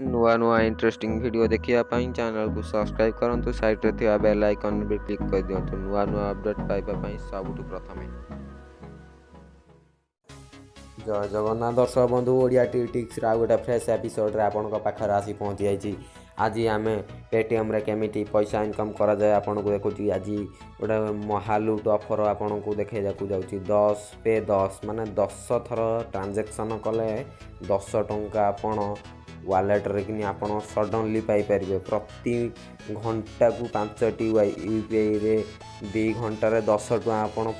नुआ नुआ interesting video देखिया पाई चैनल को सब्सक्राइब करंतु साइड रे थिया बेल आइकन पे क्लिक कर दियंतु नुआ नुआ अपडेट पाइबा पाई सबुठु प्रथमे। जय जगन्नाथ दर्शक बंधु ओडिया टिक्स रा गोटे फ्रेश एपिसोड रे आपन पाखर आसी पहुंची जाइछि। आज आम पेटीएम रे केमिटी पैसा इनकम करा जाए आपन को देखुची। आज गोटे महालुट ऑफर आपन को देखे जाकू जाउची 10 पे 10 माने 10 थर ट्रांजैक्शन कले 10 टंका आपन वालेट रे कि आपन सडनली पाई परिबे। प्रति घंटा को 5टी यूपीआई रे 2 घंटा रे 10 टका आपन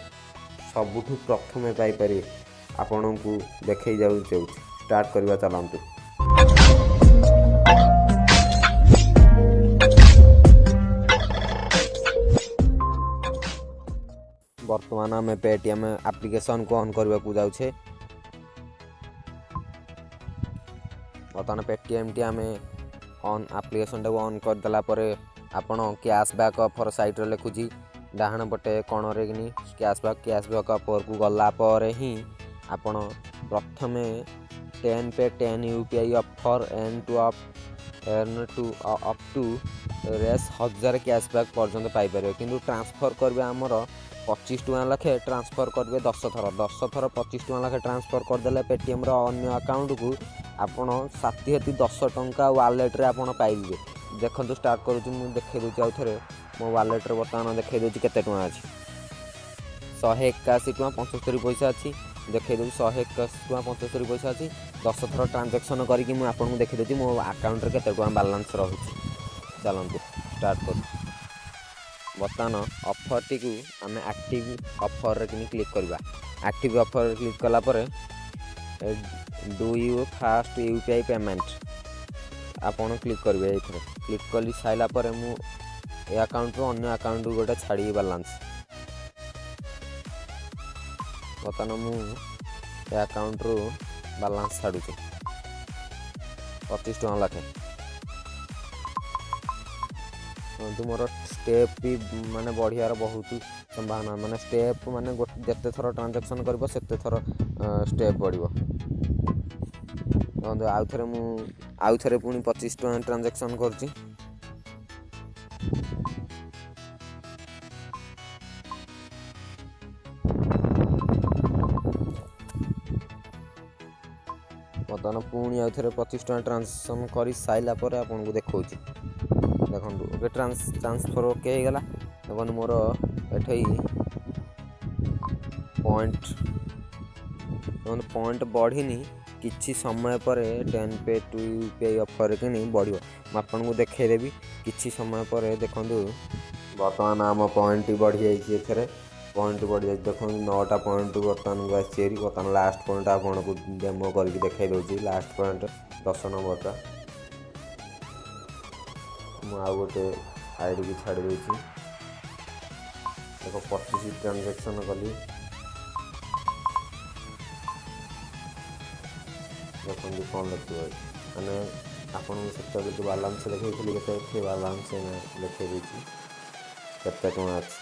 सबुठु प्रथमे पाई परिबे। आपन को देखै जाउची स्टार्ट करबा चलंतु। वर्तमान आम पेटीएम एप्लिकेशन को ऑन करने को जाऊे। बर्तमान पेटीएम टी आम ऑन एप्लिकेशन टाक ऑन करदेला आपन कैशबैक ऑफर साइट रे लिखुची डाहाण पटे कण रे कि कैशबैक ऑफर को गला ही आपन प्रथमे 10 पे 10 यूपीआई ऑफर एन टू अप टू 1000 कैशबैक पर्यंत पाई परिबे। किंतु ट्रांसफर करबे हमर 25 टका लाखे ट्रांसफर करेंगे 10 थर 25 टका लाखे ट्रांसफर करदे पेटीएम अन्य अकाउंट को आपड़ 10 टंका वालेट रे आपड़ पाइबे। देखो स्टार्ट करूँ मुझे देखे दूसरी आउ थे मो वालेट रे बर्तमान देखे दूसरी केते टका अच्छी 181 टका 75 पैसा अच्छी। देखे दूसरी 181 टका 75 पैसा अच्छी। 10 थर ट्रांजैक्शन करके मुझे देखे दूसरी मो अकाउंट रे केते टका बैलेंस रही। चलतु स्टार्ट करूँ। बर्तमान ऑफर टी को आम एक्टिव ऑफर रे क्लिक करवा। एक्टिव ऑफर क्लिक कलापर do you fast UPI payment आपन क्लिक करेंगे। ये क्लिक कर सारापर मुझे अकाउंट रो अन्य अकाउंट गोटे छाड़ी बैलेंस बर्तमान मुझे अकाउंट रो बैलेंस छाड़ू 25 टका लाखे। मोर स्टेप भी माने बढ़ियार बहुत संभावना माने स्टेप माने जिते थर ट्रांजैक्शन कर सेते थर स्टेप बढ़िया। आउ थे पुणी 25 टका ट्रांजैक्शन करची। बर्तमान पुणी आउ थे 25 टका ट्रांजैक्शन कर साइला पर आपन को देखौची। देखो ओके ट्रांसफर ओके हो गला। देखो मोर एठई पॉइंट बढ़ीनी किछि समय पर 10 पे 2 यूपीआई ऑफर कि बढ़ियो आपन को देखेदेवी किछि समय पर। देखो बर्तमान आम पॉइंट बढ़ी जाइए पॉइंट बढ़ी जाए। देखो 9टा पॉइंट बर्तमान को आसी। बर्तमान लास्ट पॉइंट आपन को डेमो करके देखा दूसरी। लास्ट पॉइंट 10 नंबरटा आउ गोटे आईडी की छाड़ी देछि। देखो 25 ट्रांजैक्शन कली। देखो कौन लिखे मैंने आपन से बालांस देखी के बालांस लिखे देछि केते टका अछि।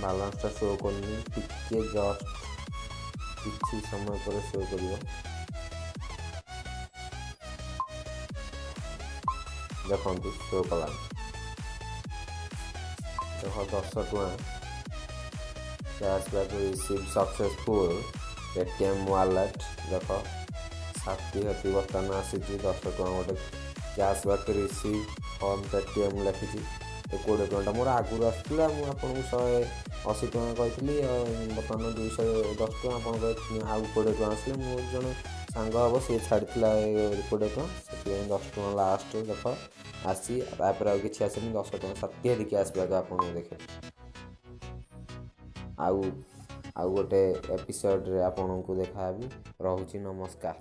बालांसटा शो करनी टिके जस्ट किसी समय पर शो करियो। देखो शो कला देखो 10 टका cashback receive successful Paytm wallet. देख 60 बर्तमान आसी 10 टका गोटे कैशबैक रिसीव ऑन पेटीएम लिखी 20 टका मोर आगुरी आसाला। मुझे आपको 180 टका कही बर्तमान 210 टका आप आउ 20 टका आसले मोर जन सांग हम सी छाड़ी 20 टका से 10 टका लास्ट देख आसी तापर आउ कि आसनी 10 टका 70 कैशबैक आप देखे। आउ गोटे एपिसोड रे आपन को देखा भी। नमस्कार।